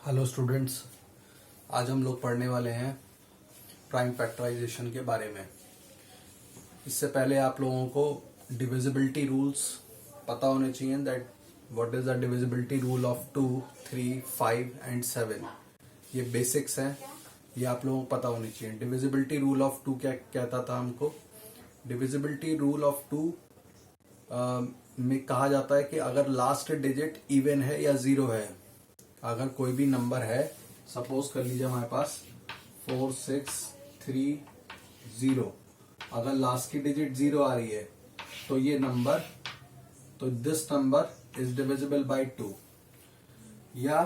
Hello students, आज हम लोग पढ़ने वाले हैं प्राइम फैक्टराइजेशन के बारे में। इससे पहले आप लोगों को डिविजिबिलिटी रूल्स पता होने चाहिए। That what is the divisibility rule of 2, 3, 5 and 7। ये बेसिक्स हैं, ये आप लोगों को पता होनी चाहिए। डिविजिबिलिटी रूल ऑफ 2 क्या कहता था हमको? डिविजिबिलिटी रूल ऑफ 2 में कहा जाता है कि अगर लास्ट डिजिट इवन है या जीरो है, अगर कोई भी नंबर है, सपोज कर लीजिए हमारे पास 4, 6, 3, 0, अगर लास्ट की डिजिट जीरो आ रही है तो ये नंबर, तो this number is divisible bye 2। या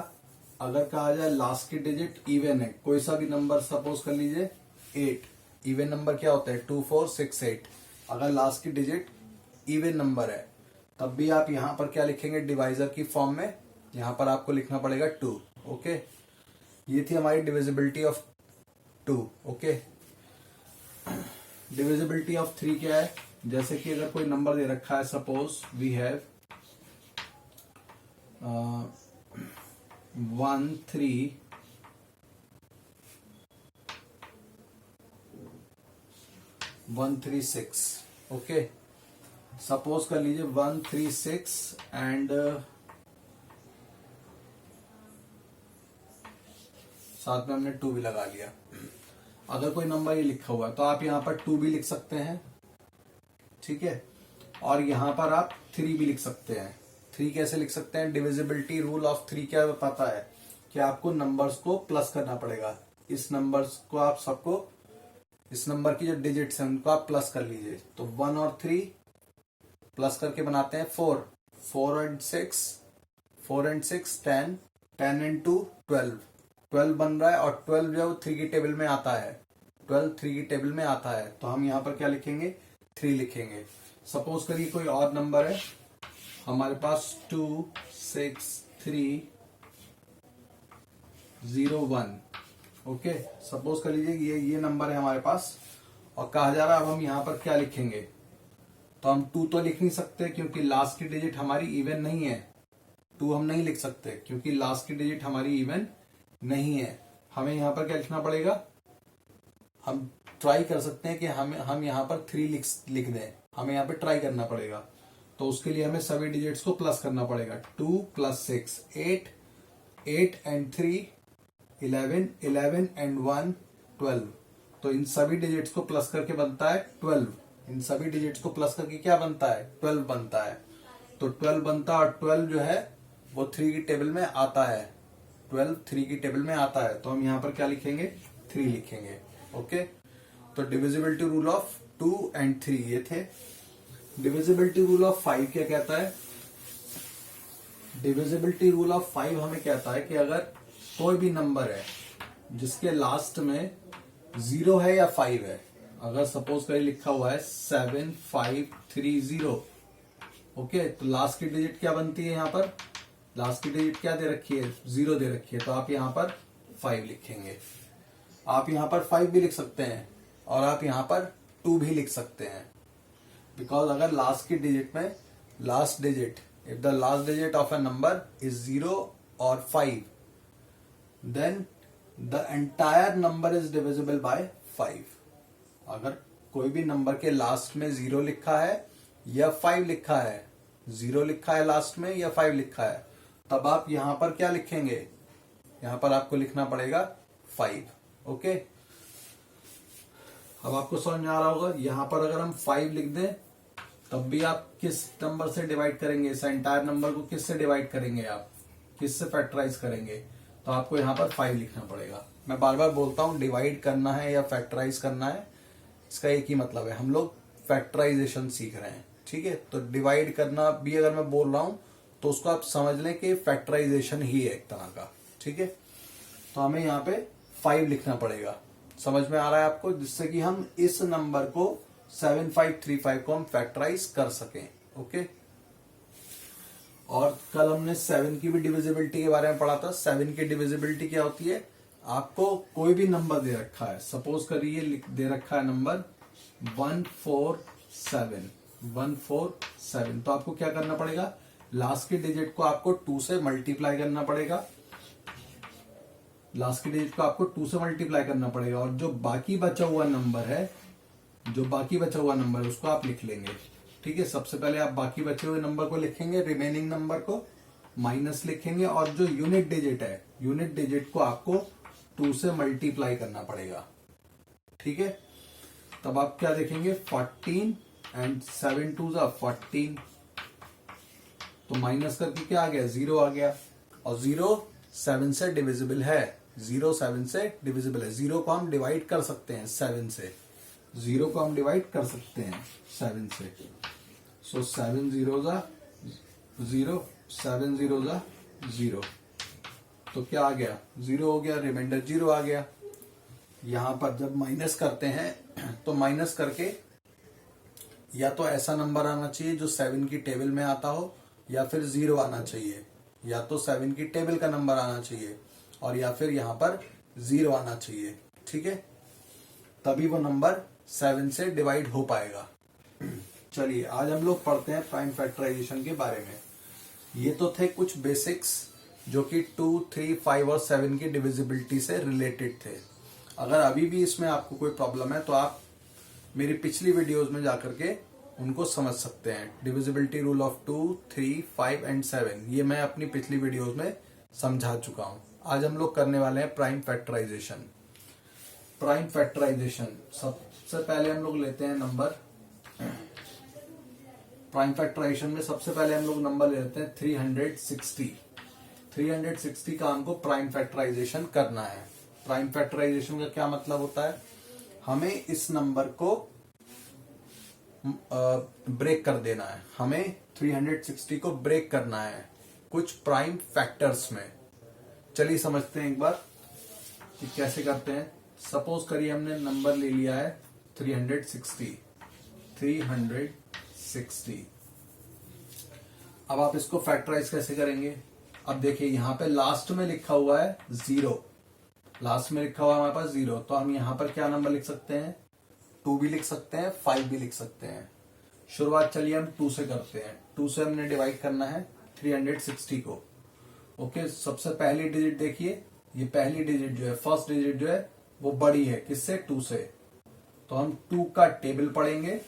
अगर कहा जाए लास्ट की डिजिट इवन है, कोई सा भी नंबर, सपोज कर लीजिए 8, इवन नंबर क्या होता है? 2, 4, 6, 8। अगर लास्ट की डिजिट इवन नंबर है तब भी आप यहां पर क्या लिखेंगे? डिवाइजर की फॉर्म में यहां पर आपको लिखना पड़ेगा 2। ओके, ये थी हमारी divisibility of 2। Okay, divisibility of 3 क्या है? जैसे कि अगर कोई नंबर दे रखा है, suppose we have 1, 3, 1, 3, 6। Okay, suppose कर लीजिए 1, 3, 6 एंड साथ में हमने 2 भी लगा लिया। अगर कोई नंबर ये लिखा हुआ है तो आप यहां पर 2 भी लिख सकते हैं, ठीक है, और यहां पर आप 3 भी लिख सकते हैं। 3 कैसे लिख सकते हैं? डिविजिबिलिटी रूल ऑफ 3 क्या बताता है कि आपको नंबर्स को प्लस करना पड़ेगा। इस नंबर्स को आप सबको, इस नंबर की जो डिजिट्स हैं उनको आप प्लस कर लीजिए। तो 1 और 3 प्लस करके बनाते हैं 4, 4 एंड 6, 4 एंड 6 10, 10 एंड 2 12, 12 बन रहा है। और 12 जो 3 की टेबल में आता है, 12 3 की टेबल में आता है, तो हम यहाँ पर क्या लिखेंगे? 3 लिखेंगे। सपोज करिए कोई और नंबर है हमारे पास 2, 6, 3, 0, 1। ओके, सपोज कर लीजिए ये नंबर है हमारे पास और कहा जा रहा है अब हम यहाँ पर क्या लिखेंगे? तो हम 2 तो लिख नहीं सकते क्योंकि लास्ट की डिजिट हमारी इवन नहीं है। 2 हम नहीं लिख सकते क्योंकि लास्ट की डिजिट हमारी इवन नहीं है। हमें यहां पर क्या लिखना पड़ेगा? हम ट्राई कर सकते हैं कि हम यहां पर 3 लिख दें। हमें यहां पे ट्राई करना पड़ेगा, तो उसके लिए हमें सभी डिजिट्स को प्लस करना पड़ेगा। 2 + 6 8, 8 एंड 3 11, 11 एंड 1 12। तो इन सभी डिजिट्स को प्लस करके बनता है 12। इन सभी डिजिट्स को प्लस करके क्या बनता है? 12 बनता है। तो 12 बनता है और 12 जो है वो 3 की टेबल में आता है। 12 3 की टेबल में आता है, तो हम यहां पर क्या लिखेंगे? 3 लिखेंगे। ओके, तो डिविजिबिलिटी रूल ऑफ 2 एंड 3 ये थे। डिविजिबिलिटी रूल ऑफ 5 क्या कहता है? डिविजिबिलिटी रूल ऑफ 5 हमें कहता है कि अगर कोई भी नंबर है जिसके लास्ट में 0 है या 5 है, अगर सपोज करिए लिखा हुआ है 7, 5, 3, 0। ओके, तो लास्ट की डिजिट क्या बनती है? यहां पर लास्ट की डिजिट क्या दे रखी है? 0 दे रखी है, तो आप यहां पर 5 लिखेंगे। आप यहां पर 5 भी लिख सकते हैं और आप यहां पर 2 भी लिख सकते हैं। बिकॉज अगर लास्ट की डिजिट में, last digit, if the last digit of a number is 0 और 5, then the entire number is divisible by 5। अगर कोई भी नंबर के लास्ट में 0 लिखा है या 5 लिखा है, 0 लिखा है लास्ट में या 5 लिखा है, तब आप यहां पर क्या लिखेंगे? यहां पर आपको लिखना पड़ेगा 5। ओके, अब आपको समझ में आ रहा होगा। यहां पर अगर हम 5 लिख दें तब भी आप किस नंबर से डिवाइड करेंगे? इस एंटायर नंबर को किस से डिवाइड करेंगे? आप किस से फैक्टराइज करेंगे? तो आपको यहां पर 5 लिखना पड़ेगा। मैं बार बार बोलता हूं, डिवाइड करना है या फैक्टराइज करना है, इसका एक ही मतलब है। हम लोग फैक्टराइजेशन सीख रहे हैं, ठीक है। तो डिवाइड करना भी अगर मैं बोल रहा हूं तो उसको आप समझ लें कि फैक्टराइजेशन ही है एक तरह का, ठीक है। तो हमें यहाँ पे 5 लिखना पड़ेगा। समझ में आ रहा है आपको? जिससे कि हम इस नंबर को 7535 को हम फैक्टराइज कर सकें। ओके, और कल हमने 7 की भी डिविजिबिलिटी के बारे में पढ़ा था। 7 की डिविजिबिलिटी क्या होती है? आपको कोई भी नंबर दे रखा है, सपोज करिए दे रखा है नंबर 147, 147, तो आपको क्या करना पड़ेगा? लास्ट के डिजिट को आपको 2 से मल्टीप्लाई करना पड़ेगा। लास्ट के डिजिट को आपको 2 से मल्टीप्लाई करना पड़ेगा, और जो बाकी बचा हुआ नंबर है, उसको आप लिख लेंगे। ठीक है, सबसे पहले आप बाकी बचे हुए नंबर को लिखेंगे, रिमेनिंग नंबर को माइनस लिखेंगे, और जो यूनिट डिजिट है, यूनिट डिजिट को आपको 2 से मल्टीप्लाई करना पड़ेगा। ठीक है, तब आप क्या देखेंगे, 14 एंड 7 2 14, तो माइनस करके क्या आ गया, 0 आ गया। और 0 7 से डिविजिबल है, 0 7 से डिविजिबल है। 0 को हम डिवाइड कर सकते हैं 7 से, 0 को हम डिवाइड कर सकते हैं 7 से। सो 7 0 0, 7 0 0, तो क्या आ गया, 0 हो गया, रिमाइंडर 0 आ गया। यहां पर जब माइनस करते हैं तो माइनस करके या तो ऐसा नंबर आना चाहिए जो 7 की टेबल में आता हो, या फिर 0 आना चाहिए, या तो 7 की टेबल का नंबर आना चाहिए, और या फिर यहां पर 0 आना चाहिए। ठीक है, तभी वो नंबर 7 से डिवाइड हो पाएगा। चलिए आज हम लोग पढ़ते हैं प्राइम फैक्टराइजेशन के बारे में। ये तो थे कुछ बेसिक्स जो कि 2, 3, 5 और 7 की डिविजिबिलिटी से रिलेटेड थे। अगर अभी भी इसमें आपको कोई प्रॉब्लम है तो आप मेरी पिछली वीडियोस में जाकर के उनको समझ सकते हैं। डिविजिबिलिटी रूल ऑफ 2, 3, 5 एंड 7 ये मैं अपनी पिछली वीडियोस में समझा चुका हूं। आज हम लोग करने वाले हैं प्राइम फैक्टराइजेशन। प्राइम फैक्टराइजेशन सबसे पहले हम लोग लेते हैं नंबर। प्राइम फैक्टराइजेशन में सबसे पहले हम लोग नंबर ले लेते हैं 360। 360 का हमको प्राइम फैक्टराइजेशन करना है। प्राइम फैक्टराइजेशन का क्या मतलब होता है, हमें इस नंबर को ब्रेक कर देना है। हमें 360 को ब्रेक करना है कुछ प्राइम फैक्टर्स में। चलिए समझते हैं एक बार कि कैसे करते हैं। सपोज करिए हमने नंबर ले लिया है 360। अब आप इसको फैक्टराइज कैसे करेंगे। अब देखिए यहां पे लास्ट में लिखा हुआ है 0, लास्ट में लिखा हुआ है हमारे पास 0, तो हम यहां पर क्या नंबर लिख सकते हैं, 2 भी लिख सकते हैं, 5 भी लिख सकते हैं। शुरुआत चलिए हम 2 से करते हैं। 2 से हमने डिवाइड करना है 360 को। ओके, सबसे पहली डिजिट देखिए, ये पहली डिजिट जो है, फर्स्ट डिजिट जो है वो बड़ी है किससे, 2 से, तो हम 2 का टेबल पढ़ेंगे।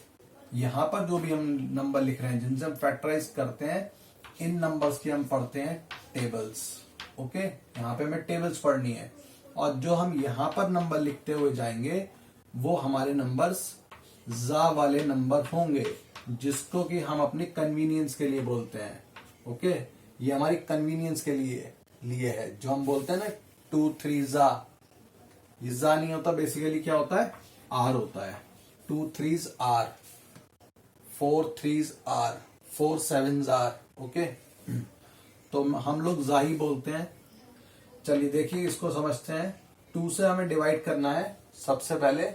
यहां पर जो भी हम नंबर लिख रहे हैं जिनसे हम फैक्टराइज करते हैं, इन नंबर्स की हम पढ़ते हैं टेबल्स। ओके, यहां पे हमें टेबल्स पढ़नी है, और जो हम यहां पर नंबर लिखते हुए जाएंगे वो हमारे नंबर्स जा वाले नंबर होंगे, जिसको कि हम अपनी कन्वीनियंस के लिए बोलते हैं। ओके, ये हमारी कन्वीनियंस के लिए है, जो हम बोलते हैं ना 2 3 जा, ये जा नहीं होता, बेसिकली क्या होता है, आर होता है। 2 3 आर, 4 3 आर, 4 7 आर। ओके, तो हम लोग जा ही बोलते हैं। चलिए देखिए इसको समझते हैं। 2 से हमें डिवाइड करना है सबसे पहले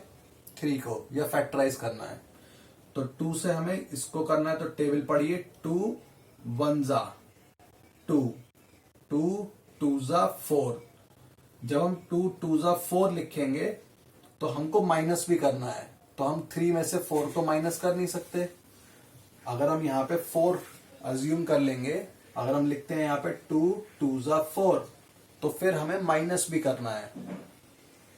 3 को, या फैक्टराइज करना है। तो 2 से हमें इसको करना है, तो टेबल पढ़िए, 2 1 जा 2, 2 2 जा 4। जब हम 2 2 जा 4 लिखेंगे तो हमको माइनस भी करना है, तो हम 3 में से 4 तो माइनस कर नहीं सकते। अगर हम यहाँ पे 4 अज्यूम कर लेंगे, अगर हम लिखते हैं यहाँ पे 2 2 जा 4, तो फिर हमें माइनस भी करना है।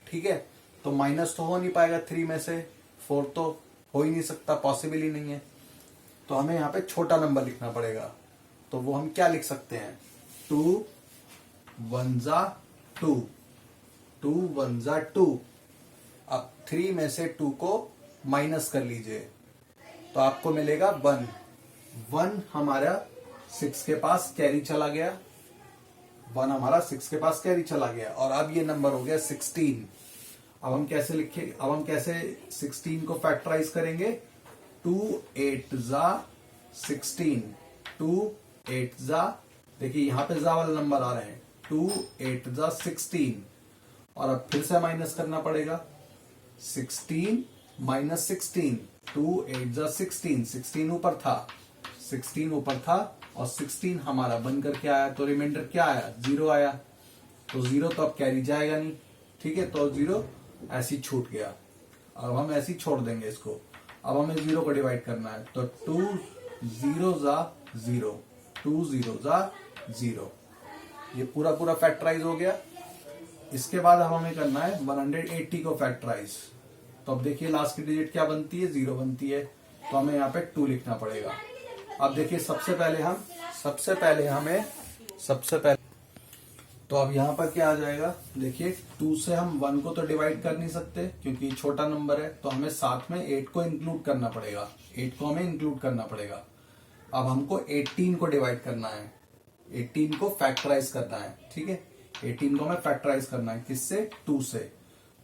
ठीक है, तो माइनस तो हो नहीं पाएगा 3 में से, 4 तो हो ही नहीं सकता, पॉसिबल ही नहीं है। तो हमें यहाँ पे छोटा नंबर लिखना पड़ेगा। तो वो हम क्या लिख सकते हैं, 2 1 जा 2, 2 1 जा 2। अब 3 में से 2 को माइनस कर लीजिए, तो आपको मिलेगा 1। 1 हमारा 6 के पास कैरी चला गया, 1 हमारा 6 के पास कैरी चला गया, और अब ये नंबर हो गया 16। अब हम कैसे लिखेंगे, अब हम कैसे 16 को फैक्टराइज करेंगे, 2 8 जा 16, 2 8 जा, देखिए यहां पे जा वाला नंबर आ रहे हैं, 2 8 जा 16, और अब फिर से माइनस करना पड़ेगा, 16 माइनस 16, 2 8 जा 16, 16 ऊपर था, 16 ऊपर था, और 16 हमारा बन करके आया, तो रिमाइंडर क्या आया, 0 आया। तो 0 तो अब कैरी जाएगा नहीं, ठीक है, तो 0 ऐसी छूट गया। अब हम ऐसी छोड़ देंगे इसको। अब हमें 0 को डिवाइड करना है, तो 2 0 जा 0, 2 0 जा 0, ये पूरा पूरा फैक्टराइज हो गया। इसके बाद अब हमें करना है 180 को फैक्टराइज। तो अब देखिए लास्ट की डिजिट क्या बनती है, 0 बनती है, तो हमें यहाँ पे 2 लिखना पड़ेगा। अब देखिए सबसे पहले तो अब यहाँ पर क्या आ जाएगा, देखिए 2 से हम 1 को तो डिवाइड कर नहीं सकते क्योंकि छोटा नंबर है, तो हमें साथ में 8 को इंक्लूड करना पड़ेगा, 8 को हमें इंक्लूड करना पड़ेगा। अब हमको 18 को डिवाइड करना है, 18 को फैक्टराइज करना है, ठीक है। 18 को हमें फैक्टराइज करना है, किससे, 2 से।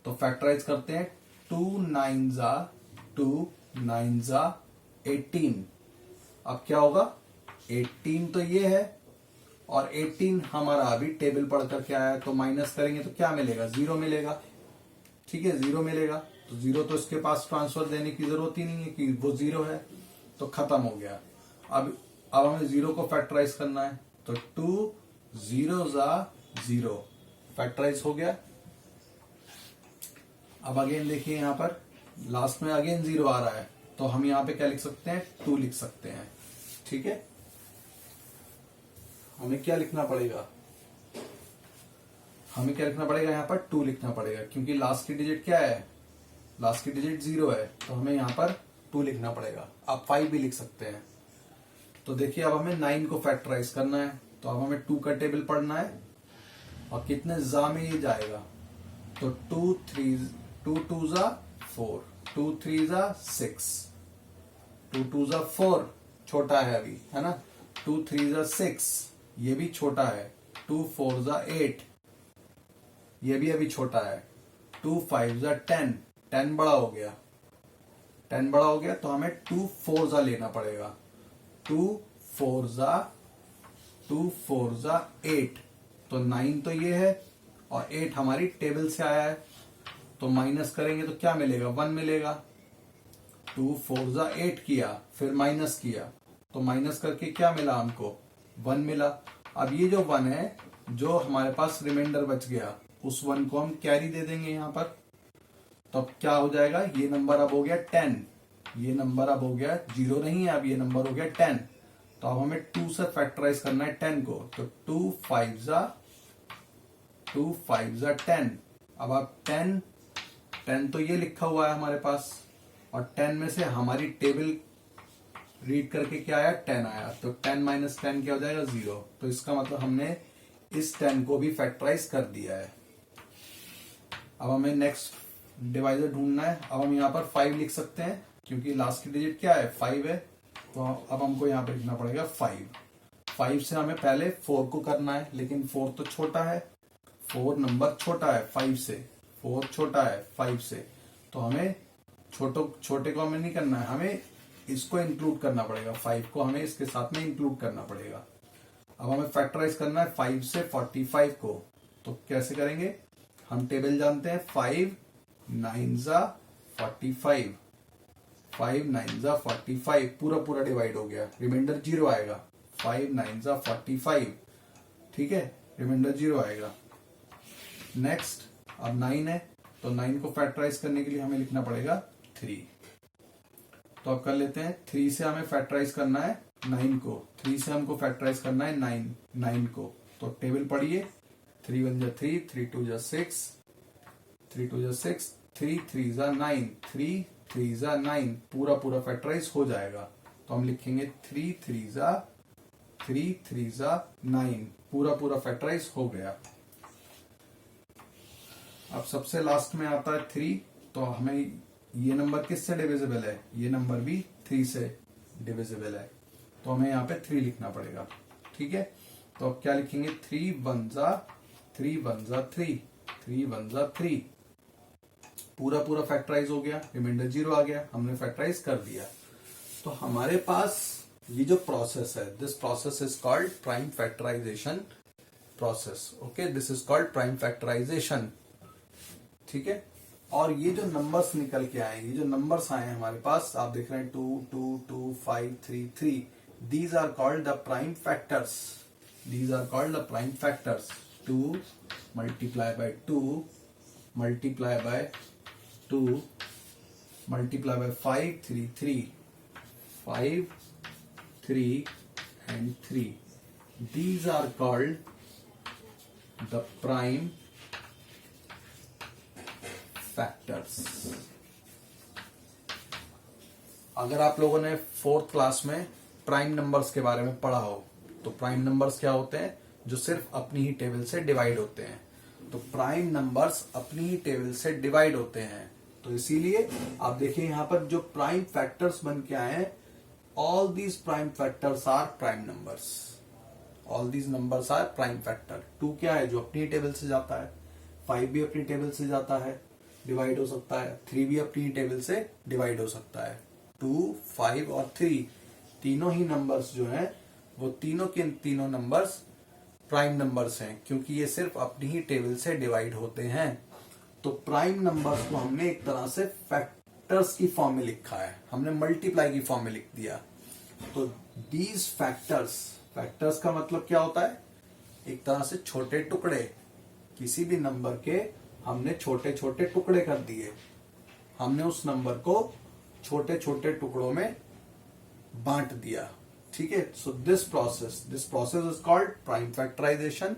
तो फैक्टराइज करते हैं, 2 9 जा 2 9 जा 18। अब क्या होगा, 18 तो ये है और 18 हमारा अभी टेबल पढ़ करके आया है, तो माइनस करेंगे तो क्या मिलेगा, 0 मिलेगा, ठीक है, 0 मिलेगा। तो 0 तो इसके पास ट्रांसफर देने की जरूरत ही नहीं है कि वो 0 है, तो खत्म हो गया। अब हमें 0 को फैक्टराइज करना है, तो 2 0 जा 0 फैक्टराइज हो गया। अब अगेन देखिए यहाँ पर लास्ट में अगेन 0 आ रहा है, तो हम यहाँ पे क्या लिख सकते हैं, 2 लिख सकते हैं, ठीक है। हमें क्या लिखना पड़ेगा, यहाँ पर 2 लिखना पड़ेगा, क्योंकि लास्ट की डिजिट क्या है, लास्ट की डिजिट 0 है, तो हमें यहाँ पर 2 लिखना पड़ेगा। आप 5 भी लिख सकते हैं। तो देखिए अब हमें 9 को फैक्टराइज करना है, तो अब हमें 2 का टेबल पढ़ना है और कितने जा में ये जाएगा, तो 2 2 जा 4, 2 3 जा 6, 2 2 जा 4 छोटा है अभी, है ना, 2 3 जा 6 ये भी छोटा है, 2 4 जा 8 ये भी अभी छोटा है, 2 5 जा 10 10 बड़ा हो गया, 10 बड़ा हो गया, तो हमें 2 4 जा लेना पड़ेगा, 2 4 जा 8। तो 9 तो ये है और 8 हमारी टेबल से आया है, तो माइनस करेंगे तो क्या मिलेगा, 1 मिलेगा। 2 4 जा 8 किया, फिर माइनस किया, तो माइनस करके क्या मिला हमको, 1 मिला। अब ये जो 1 है, जो हमारे पास रिमाइंडर बच गया, उस 1 को हम कैरी दे देंगे यहाँ पर। तो अब क्या हो जाएगा, ये नंबर अब हो गया 10, ये नंबर अब हो गया 0 नहीं है, अब ये नंबर हो गया 10। तो अब हमें 2 से फैक्टराइज करना है 10 को, तो 2 5 जा 10। अब आप 10 तो ये लिखा हुआ है हमारे पास, और 10 में से हमारी टेबल रीड करके क्या आया, 10 आया, तो 10 माइनस 10 क्या हो जाएगा, 0। तो इसका मतलब हमने इस 10 को भी फैक्टराइज कर दिया है। अब हमें नेक्स्ट डिवाइजर ढूंढना है। अब हम यहाँ पर 5 लिख सकते हैं, क्योंकि लास्ट की डिजिट क्या है, 5 है, तो अब हमको यहाँ पे लिखना पड़ेगा 5 से हमें पहले 4 को करना है, लेकिन 4 तो छोटा है, 4 नंबर छोटा है 5 से, 4 छोटा है 5 से, तो हमें छोटे को हमें नहीं करना है, हमें इसको इंक्लूड करना पड़ेगा, 5 को हमें इसके साथ में इंक्लूड करना पड़ेगा। अब हमें फैक्टराइज करना है 5 से 45 को, तो कैसे करेंगे, हम टेबल जानते हैं, 5 9 जा 45, 5 9 जा 45 पूरा डिवाइड हो गया, रिमाइंडर 0 आएगा, 5 9 जा 45, ठीक है, रिमाइंडर 0 आएगा। नेक्स्ट अब 9 है, तो 9 को फैक्टराइज करने के लिए हमें लिखना पड़ेगा 3। तो अब कर लेते हैं, 3 से हमें फैक्टराइज करना है 9 को, 3 से हमको फैक्टराइज करना है 9 को, तो टेबल पढ़िए, 3 1 जा 3, 3 2 जा 6, 3 2 जा 6, 3 3 जा 9, 3 3 जा 9 पूरा फैक्टराइज हो जाएगा। तो हम लिखेंगे 3 3 जा 9 पूरा फैक्टराइज हो गया। अब सबसे लास्ट में आता है 3, तो हमें ये नंबर किससे डिविजिबल है, ये नंबर भी 3 से डिविजिबल है, तो हमें यहाँ पे 3 लिखना पड़ेगा, ठीक है। तो अब क्या लिखेंगे, 3 1 जा 3 3 1 जा 3 पूरा फैक्टराइज हो गया, रिमाइंडर 0 आ गया, हमने फैक्टराइज कर दिया। तो हमारे पास ये जो प्रोसेस है, this process is called prime factorization process, okay, this is called prime factorization, ठीक है। और ये जो नंबर्स निकल के आए, ये जो नंबर्स आए हैं हमारे पास, आप देख रहे हैं 2 2 2 5 3 3, these are called the prime factors, these are called the prime factors. 2 multiply by 2 multiply by 2 multiply by 5 3 3 5 3 and 3, these are called the prime factors. अगर आप लोगों ने 4th क्लास में प्राइम नंबर्स के बारे में पढ़ा हो तो प्राइम नंबर्स क्या होते हैं? जो सिर्फ अपनी ही टेबल से डिवाइड होते हैं। तो प्राइम नंबर्स अपनी ही टेबल से डिवाइड होते हैं, तो इसीलिए आप देखिए यहां पर जो प्राइम फैक्टर्स बन के आए हैं, all these prime factors are prime numbers. All these numbers are prime factor. 2 क्या है? जो अपनी टेबल से जाता है। 5 भी अपनी टेबल से जाता है, डिवाइड हो सकता है। 3 भी अपनी टेबल से डिवाइड हो सकता है। 2, 5 और 3 तीनों ही नंबर्स जो हैं वो तीनों के तीनों नंबर्स प्राइम नंबर्स हैं, क्योंकि ये सिर्फ अपनी ही टेबल से डिवाइड होते हैं। तो प्राइम नंबर्स को हमने एक तरह से फैक्टर्स की फॉर्म में लिखा है, हमने मल्टीप्लाई की फॉर्म में लिख दिया। तो दीज फैक्टर्स, फैक्टर्स का मतलब क्या होता है? एक तरह से छोटे टुकड़े। किसी भी नंबर के हमने छोटे छोटे टुकड़े कर दिए, हमने उस नंबर को छोटे छोटे टुकड़ों में बांट दिया। ठीक है। So this process is called prime factorization.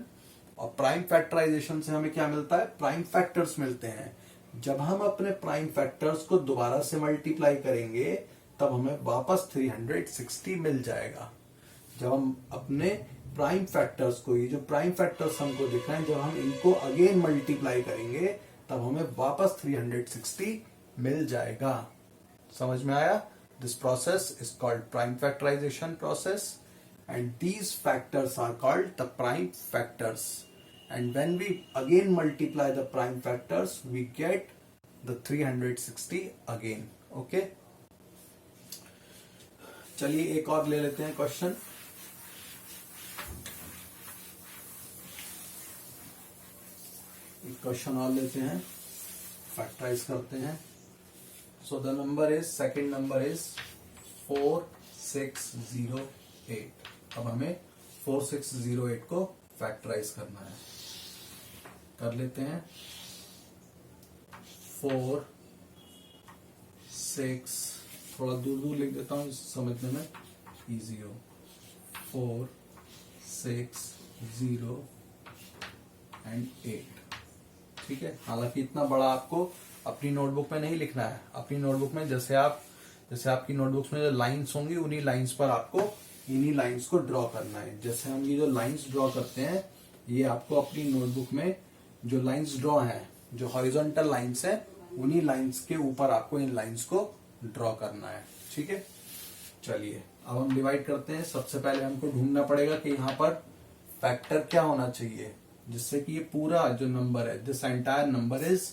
और प्राइम फैक्टराइजेशन से हमें क्या मिलता है? प्राइम फैक्टर्स मिलते हैं। जब हम अपने प्राइम फैक्टर्स को दोबारा से मल्टीप्लाई करेंगे तब हमें वापस 360 मिल जाएगा। जब हम अपने प्राइम फैक्टर्स को, ये जो प्राइम फैक्टर्स हमको दिख रहे हैं, जब हम इनको अगेन मल्टीप्लाई करेंगे तब हमें वापस 360 मिल जाएगा। समझ में आया? This process is called prime factorization process, and these factors are called the prime factors. And when we again multiply the prime factors, we get the 360 again. Okay? चलिए एक और ले लेते हैं क्वेश्चन। एक क्वेश्चन और लेते हैं, फैक्टराइज करते हैं। So the number is, second number is 4608। अब हमें 4608 को फैक्टराइज करना है। कर लेते हैं। 4, 6, थोड़ा दूर दूर लिख देता हूँ समझने में इजी हो। 4, 6, 0 and 8। ठीक है। हालांकि इतना बड़ा आपको अपनी नोटबुक में नहीं लिखना है। अपनी नोटबुक में जैसे आपकी नोटबुक्स में जो लाइंस होंगी, उन्हीं लाइंस पर आपको इन्हीं लाइंस को ड्रॉ करना है। जैसे हम ये जो लाइंस ड्रॉ करते हैं, ये आपको अपनी नोटबुक में जो लाइंस ड्रॉ हैं, जो हॉरिजॉन्टल लाइंस है, उन्हीं लाइंस के ऊपर आपको इन लाइंस को ड्रॉ करना है। ठीक है। चलिए अब हम डिवाइड करते हैं। सबसे पहले हमको ढूंढना पड़ेगा कि यहाँ पर फैक्टर क्या होना चाहिए, जिससे कि ये पूरा जो नंबर है, this entire number is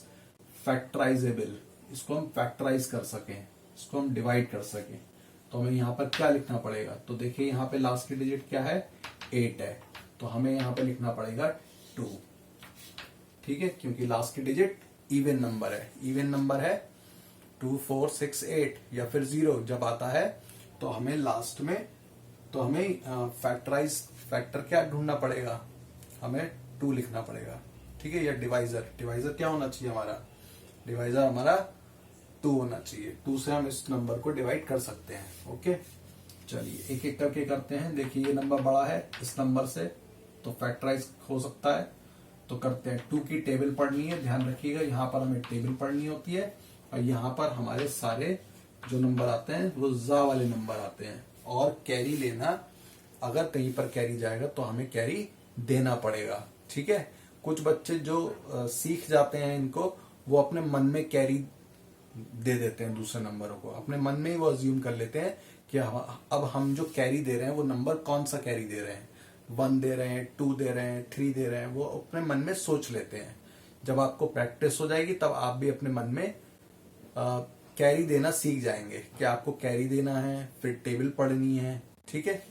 factorisable, इसको हम फैक्टराइज कर सकें, इसको हम डिवाइड कर सकें। तो हमें यहाँ पर क्या लिखना पड़ेगा? तो देखिए यहाँ पे लास्ट की डिजिट क्या है? 8 है। तो हमें यहाँ पे लिखना पड़ेगा 2। ठीक है, क्योंकि लास्ट की डिजिट इवन नंबर है। इवन नंबर है 2, 4, 6, 8 या फिर 0 जब आता है तो हमें लास्ट में, तो हमें फैक्टर क्या ढूंढना पड़ेगा? हमें 2 लिखना पड़ेगा। ठीक है। या डिवाइजर क्या होना चाहिए हमारा? डिवाइजर हमारा 2 होना चाहिए। 2 से हम इस नंबर को डिवाइड कर सकते हैं। ओके। चलिए एक एक करके करते हैं। देखिए ये नंबर बड़ा है इस नंबर से, तो फैक्टराइज हो सकता है। तो करते हैं। 2 की टेबल पढ़नी है, ध्यान रखिएगा यहाँ पर हमें टेबल पढ़नी होती है, और यहाँ पर हमारे सारे जो नंबर आते हैं वो जा वाले नंबर आते हैं। और कैरी लेना, अगर कहीं पर कैरी जाएगा तो हमें कैरी देना पड़ेगा। ठीक है। कुछ बच्चे जो सीख जाते हैं इनको, वो अपने मन में कैरी दे देते हैं दूसरे नंबरों को। अपने मन में ही वो अज्यूम कर लेते हैं कि अब हम जो कैरी दे रहे हैं वो नंबर कौन सा कैरी दे रहे हैं, 1 दे रहे हैं, 2 दे रहे हैं, 3 दे रहे हैं। वो अपने मन में सोच लेते हैं। जब आपको प्रैक्टिस हो जाएगी तब आप भी अपने मन में कैरी देना सीख जाएंगे कि आपको कैरी देना है, फिर टेबल पढ़नी है। ठीक है।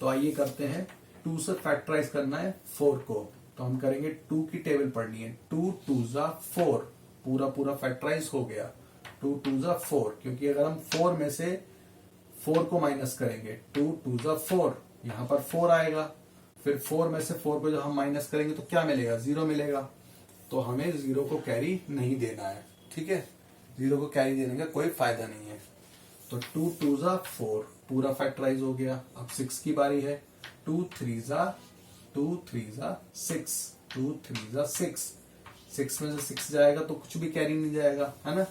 तो आइए करते हैं। 2 से फैक्टराइज करना है 4 को, तो हम करेंगे 2 की टेबल पढ़नी है। 2 2 जा 4, पूरा फैक्टराइज हो गया। 2 2 जा 4, क्योंकि अगर हम 4 में से 4 को माइनस करेंगे, 2 2 जा 4, यहाँ पर 4 आएगा। फिर 4 में से 4 को जब हम माइनस करेंगे तो क्या मिलेगा? 0 मिलेगा। तो हमें 0 को कैरी नहीं देना है। ठीक है। 0 को कैरी देने का कोई फायदा नहीं है। तो 2 2 जा 4 पूरा फैक्टराइज हो गया। अब 6 की बारी है। 2 3 जा 6, 2 3 जा 6, 6 में से 6 जाएगा तो कुछ भी कैरी नहीं जाएगा, है ना,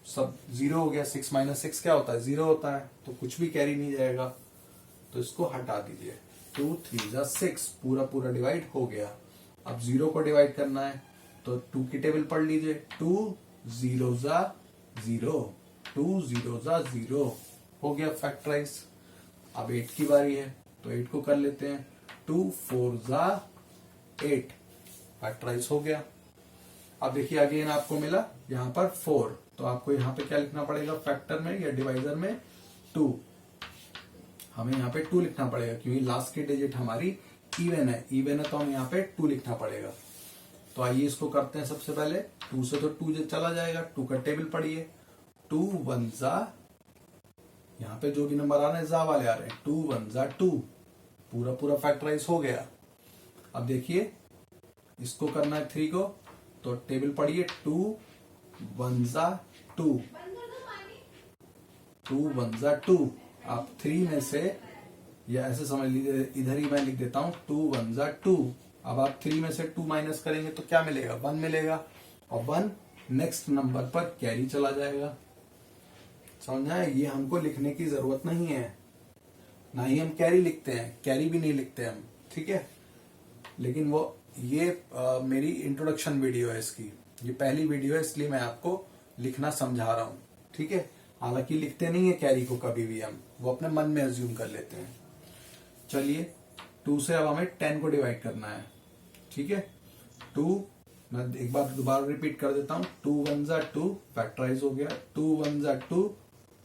सब 0 हो गया। 6 माइनस 6 क्या होता है, 0 होता है, तो कुछ भी कैरी नहीं जाएगा, तो इसको हटा दीजिए। 2 3 जा 6, पूरा पूरा डिवाइड हो गया। अब 0 को डिवाइड करना है तो 2 की टेबल पढ़ लीजिए। 2 0 जा 0, 2 0 जा 0 हो गया फैक्टराइज। अब 8 की बारी है तो 8 को कर लेते हैं। 2 4 जा 8, फैक्टराइज हो गया। अब देखिए अगेन आपको मिला यहाँ पर 4, तो आपको यहाँ पे क्या लिखना पड़ेगा फैक्टर में या डिवाइजर में, 2। हमें यहाँ पे 2 लिखना पड़ेगा क्योंकि लास्ट की डिजिट हमारी इवन है तो हम यहाँ पे 2 लिखना पड़ेगा। तो आइए इसको करते हैं। सबसे पहले 2 से तो 2 चला जाएगा, 2 का टेबल पढ़िए। 2 1 जा, यहाँ पे जो भी नंबर आ रहे हैं जा वाले आ रहे हैं, 2 1 जा 2, पूरा पूरा फैक्टराइज हो गया। अब देखिए इसको करना है 3 को, तो टेबल पढ़िए। 2 1 जा 2, 2 1 जा 2। आप 3 में से, या ऐसे समझ लीजिए इधर ही मैं लिख देता हूं, 2 1 जा 2। अब आप 3 में से 2 माइनस करेंगे तो क्या मिलेगा, 1 मिलेगा, और 1 नेक्स्ट नंबर पर कैरी चला जाएगा। समझ आए, ये हमको लिखने की जरूरत नहीं है, ना ही हम कैरी लिखते हैं, कैरी भी नहीं लिखते हम, ठीक है। लेकिन वो ये मेरी इंट्रोडक्शन वीडियो है, इसकी ये पहली वीडियो है, इसलिए मैं आपको लिखना समझा रहा हूँ, ठीक है। हालांकि लिखते नहीं है कैरी को कभी भी हम, वो अपने मन में अज्यूम कर लेते हैं। चलिए 2 से अब हमें 10 को डिवाइड करना है, ठीक है। 2, मैं एक बार दोबारा रिपीट कर देता हूँ। 2 1 जा 2, फैक्टराइज हो गया। 2 1 जा 2,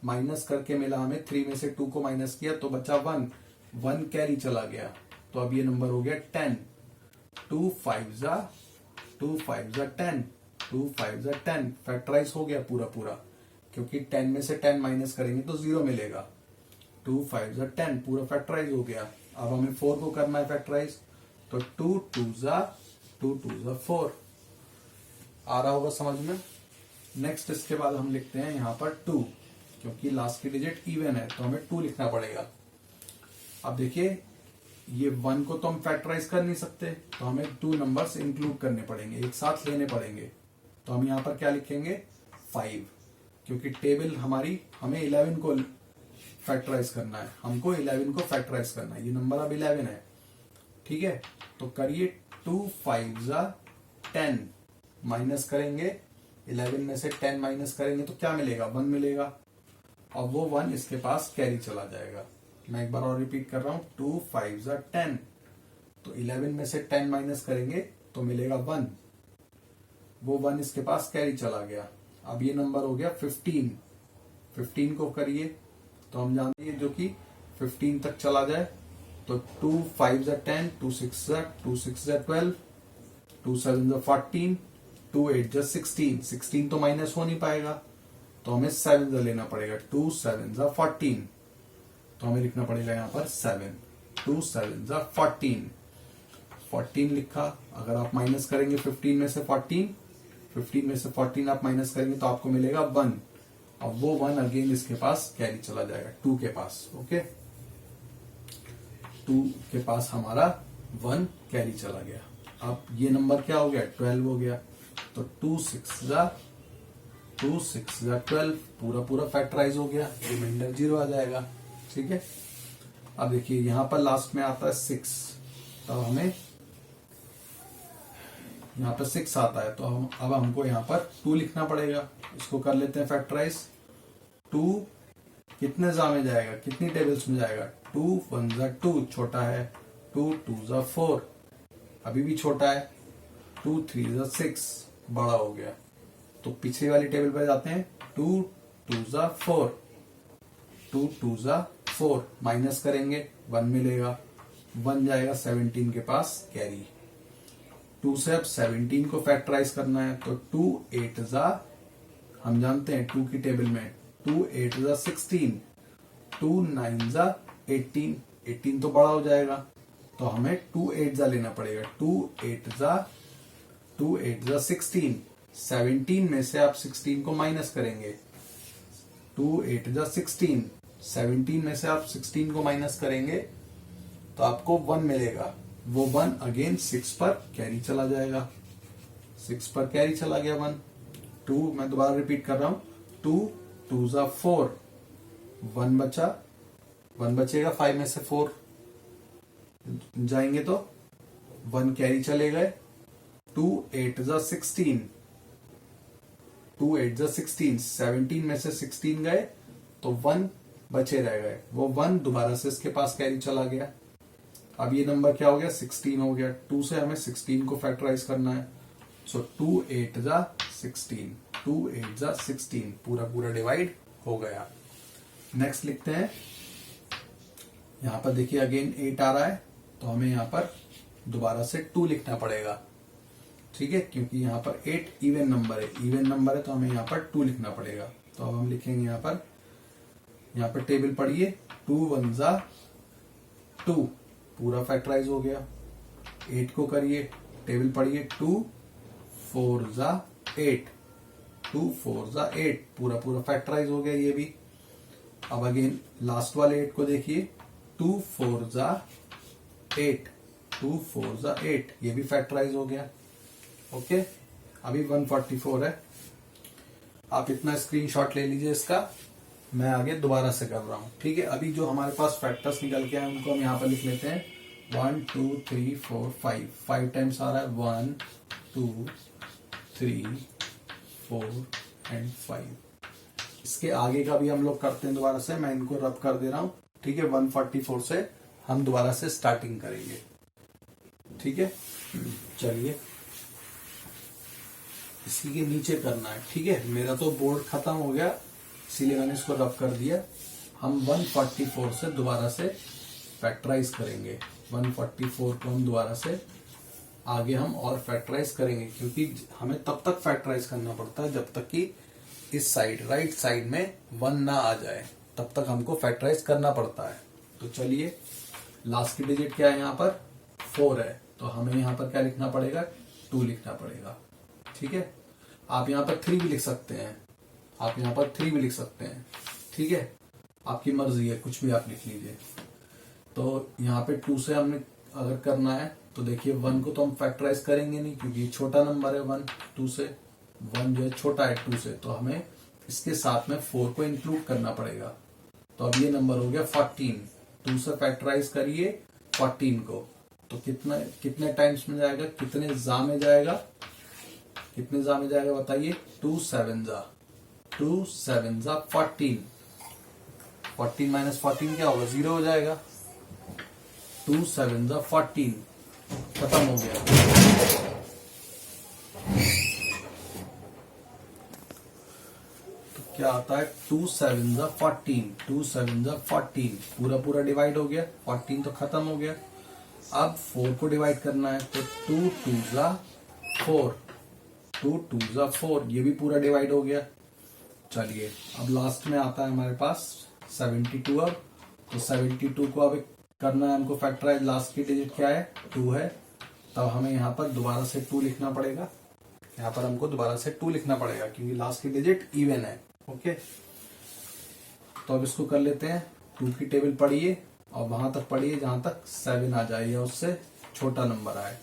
माइनस करके मिला हमें, 3 में से 2 को माइनस किया तो बचा 1, 1 कैरी चला गया, तो अब ये नंबर हो गया 10। 2 5 जा 10, 2 5 जा 10, फैक्टराइज हो गया पूरा पूरा, क्योंकि 10 में से 10 माइनस करेंगे तो 0 मिलेगा। 2 5 जा 10, पूरा फैक्टराइज हो गया। अब हमें 4 को करना है फैक्टराइज, तो 2 2 जा 4, आ रहा होगा समझ में। नेक्स्ट इसके बाद हम लिखते हैं यहाँ पर 2, क्योंकि लास्ट की डिजिट इवन है तो हमें 2 लिखना पड़ेगा। अब देखिए ये 1 को तो हम फैक्टराइज कर नहीं सकते, तो हमें 2 नंबर्स इंक्लूड करने पड़ेंगे, एक साथ लेने पड़ेंगे। तो हम यहाँ पर क्या लिखेंगे, 5, क्योंकि टेबल हमारी, हमें 11 को फैक्टराइज करना है, हमको 11 को फैक्टराइज करना है, ये नंबर अब 11 है, ठीक है। तो करिए 2 5 जा 10, माइनस करेंगे 11 में से 10 माइनस करेंगे तो क्या मिलेगा, 1 मिलेगा, और वो 1 इसके पास कैरी चला जाएगा। मैं एक बार और रिपीट कर रहा हूं, 2 5 जा 10, तो 11 में से 10 माइनस करेंगे तो मिलेगा 1, वो 1 इसके पास कैरी चला गया। अब ये नंबर हो गया 15, 15 को करिए तो हम जानते हैं जो कि 15 तक चला जाए, तो 2 5 जा 10, 2 6 जा 12, 2 7 जा 14, 2 8 जा 16, 16 तो माइनस हो नहीं पाएगा, तो हमें 7 जा लेना पड़ेगा। 2 7 जा 14, तो हमें लिखना पड़ेगा यहाँ पर 7, 2 7 जा 14, 14 लिखा। अगर आप माइनस करेंगे 15 में से 14, 15 में से 14 आप माइनस करेंगे तो आपको मिलेगा 1, और वो 1 अगेन इसके पास कैरी चला जाएगा, 2 के पास, ओके। 2 के पास हमारा 1 कैरी चला गया। अब ये नंबर क्या हो गया, 12 हो गया, तो 2 6 जा 12, पूरा पूरा फैक्टराइज हो गया, रिमाइंडर 0 आ जाएगा, ठीक है। अब देखिए यहाँ पर लास्ट में आता है 6, तो हमें यहाँ पर 6 आता है, तो अब हमको यहाँ पर 2 लिखना पड़ेगा। इसको कर लेते हैं फैक्टराइज। 2 कितने जा में जाएगा, कितनी टेबल्स में जाएगा, 2 1 जा 2, छोटा है, 2 2 जा 4, अभी भी छोटा है, 2 3 जा 6, बड़ा हो गया। तो पिछली वाली टेबल पर जाते हैं, 2 2 जा 4, 2 2 जा 4, माइनस करेंगे 1 मिलेगा, 1 जाएगा 17 के पास कैरी। 2 से अब 17 को फैक्टराइज करना है, तो 2 8 जा, हम जानते हैं 2 की टेबल में, 2 8 जा 16, 2 9 जा 18, 18 तो बड़ा हो जाएगा, तो हमें 2 8 जा लेना पड़ेगा। 2 8 जा 16, 17 में से आप 16 को माइनस करेंगे, 2 8 जा 16, 17 में से आप 16 को माइनस करेंगे तो आपको 1 मिलेगा, वो 1 अगेन 6 पर कैरी चला जाएगा। 6 पर कैरी चला गया 1, 2 मैं दोबारा रिपीट कर रहा हूं, 2 2 जा 4, 1 बचा, 1 बचेगा 5 में से 4 जाएंगे तो 1 कैरी चले गए, 2 8 जा 16, 2 8 जा 16, 17 में से 16 गए तो 1 बचे रह गए, वो 1 दोबारा से इसके पास कैरी चला गया। अब ये नंबर क्या हो गया, 16 हो गया। 2 से हमें 16 को फैक्टराइज करना है, सो 2 8 जा 16, 2 8 जा 16 पूरा पूरा डिवाइड हो गया। नेक्स्ट लिखते हैं, यहां पर देखिए अगेन 8 आ रहा है तो हमें यहां पर दोबारा से 2 लिखना पड़ेगा, ठीक है, क्योंकि यहां पर 8 इवन नंबर है तो हमें यहां पर 2 लिखना पड़ेगा। तो अब हम लिखेंगे यहां पर टेबल पढ़िए, 2 1 जा 2 पूरा फैक्टराइज हो गया। 8 को करिए, टेबल पढ़िए, 2 4 जा 8, 2 4 जा 8 पूरा पूरा फैक्टराइज हो गया ये भी। अब अगेन लास्ट वाले 8 को देखिए, 2 4 जा 8, 2 4 जा 8 ये भी फैक्टराइज हो गया। ओके, अभी 144 है। आप इतना स्क्रीनशॉट ले लीजिए इसका, मैं आगे दोबारा से कर रहा हूं, ठीक है। अभी जो हमारे पास फैक्टर्स निकल के आए उनको हम यहां पर लिख लेते हैं, 1 2 3 4 5 टाइम्स आ रहा है, 1 2 3 4 एंड 5। इसके आगे का भी हम लोग करते हैं दोबारा से, मैं इनको रब कर दे रहा हूं, ठीक है। 144 से हम दोबारा से स्टार्टिंग करेंगे, ठीक है। चलिए इसी के नीचे करना है, ठीक है। मेरा तो बोर्ड खत्म हो गया इसीलिए मैंने इसको रब कर दिया। हम 144 से दोबारा से फैक्टराइज करेंगे, 144 को हम दोबारा से आगे हम और फैक्टराइज करेंगे, क्योंकि हमें तब तक फैक्टराइज करना पड़ता है जब तक कि इस साइड राइट साइड में 1 ना आ जाए, तब तक हमको फैक्टराइज करना पड़ता है। तो चलिए, लास्ट की डिजिट क्या है, यहाँ पर 4 है तो हमें यहाँ पर क्या लिखना पड़ेगा, 2 लिखना पड़ेगा, ठीक है। आप यहाँ पर 3 भी लिख सकते हैं, आप यहाँ पर 3 भी लिख सकते हैं, ठीक है, आपकी मर्जी है, कुछ भी आप लिख लीजिए। तो यहाँ पे 2 से हमने अगर करना है तो देखिए 1 को तो हम फैक्टराइज करेंगे नहीं, क्योंकि ये छोटा नंबर है 1 2 से, 1 जो है छोटा है 2 से, तो हमें इसके साथ में 4 को इंक्लूड करना पड़ेगा। तो अब ये नंबर हो गया 14, 2 से फैक्टराइज करिए 14 को, तो कितने टाइम्स में जाएगा, कितने जा में जाएगा बताइए, 2 7 जा 14, 14 माइनस 14 क्या होगा, 0 हो जाएगा। 2 7 जा 14 खत्म हो गया। तो क्या आता है, 2 7 जा 14, 2 7 जा 14 पूरा पूरा डिवाइड हो गया, 14 तो खत्म हो गया। अब 4 को डिवाइड करना है, तो 2 2 जा 4, 2 2 जा 4 ये भी पूरा डिवाइड हो गया। चलिए अब लास्ट में आता है हमारे पास 72। अब तो 72 को अब करना है हमको फैक्टराइज, लास्ट की डिजिट क्या है, 2 है, तब हमें यहाँ पर दोबारा से 2 लिखना पड़ेगा, यहाँ पर हमको दोबारा से 2 लिखना पड़ेगा क्योंकि लास्ट की डिजिट इवन है। ओके, तो अब इसको कर लेते हैं, 2 की टेबल पढ़िए और वहां तक पढ़िए जहां तक 7 आ जाए या उससे छोटा नंबर आए।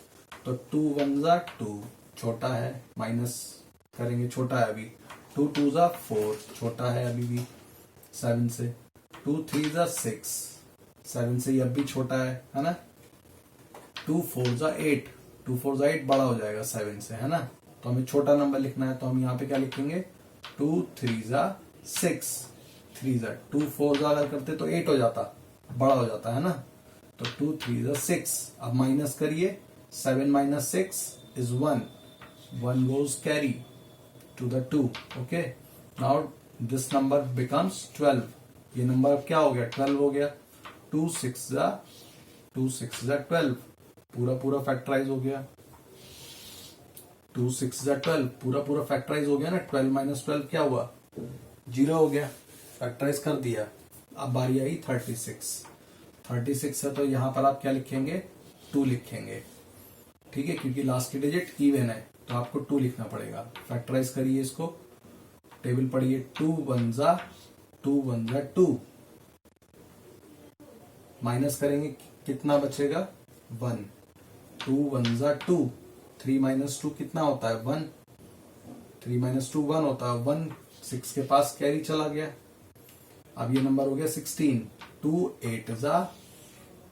तो 2 1 जा 2 छोटा है, माइनस करेंगे, छोटा है अभी। 2 2 जा 4 छोटा है अभी भी 7 से। 2 3 जा 6 7 से, ये अब भी छोटा है ना। 2 4 जा 8 2 4 जा 8 बड़ा हो जाएगा 7 से, है ना। तो हमें छोटा नंबर लिखना है, तो हम यहाँ पे क्या लिखेंगे, 2 3 जा 6 3 जा 2 4 जा अगर करते तो 8 हो जाता, बड़ा हो जाता है ना। तो 2 3 जा 6, अब माइनस करिए, 7 minus 6 is 1, 1 goes carry to the 2. Okay, now this number becomes 12, ये नंबर अब क्या हो गया, 12 हो गया। 2 6 जा 12 पूरा पूरा फैक्टराइज हो गया। 2 6 जा 12 पूरा पूरा फैक्टराइज हो गया ना। 12 माइनस 12 क्या हुआ, 0 हो गया, फैक्टराइज कर दिया। अब बारी आई 36 है, तो यहां पर आप क्या लिखेंगे, 2 लिखेंगे, ठीक है, क्योंकि लास्ट की डिजिट इवन है तो आपको 2 लिखना पड़ेगा। फैक्टराइज करिए इसको, टेबल पढ़िए, 2 1 जा 2, माइनस करेंगे कितना बचेगा, 1, 2 1 जा 2, 3 माइनस 2 कितना होता है 1, 3 माइनस 2 1 होता है 1, 6 के पास कैरी चला गया। अब ये नंबर हो गया 16, 2 8 जा